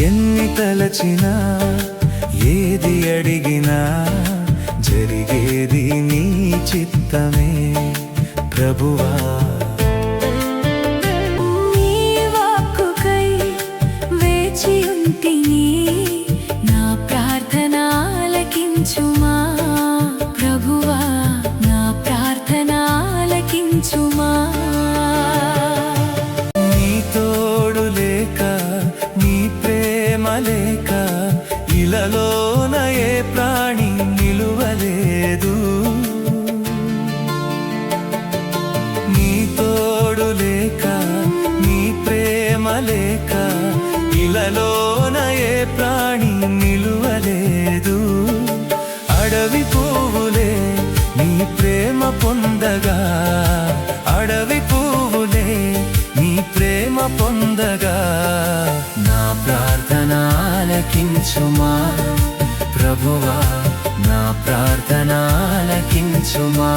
ఎన్ని తలచినా ఏది అడిగినా జరిగేది నీ చిత్తమే ప్రభువా. నీ తోడు లేక నీ ప్రేమ లేక ఇలలోన ఏ ప్రాణి నిలువలేదు. నీ తోడు లేక నీ ప్రేమ లేక ఇలలోన ఏ ప్రాణి నిలువలేదు. అడవి పువ్వులే నీ ప్రేమ పొందగా, అడవి పువ్వులే నీ ప్రేమ పొందగా, నా ప్రార్థన ఆలకించుమా ప్రభువా, నా ప్రార్థన ఆలకించుమా.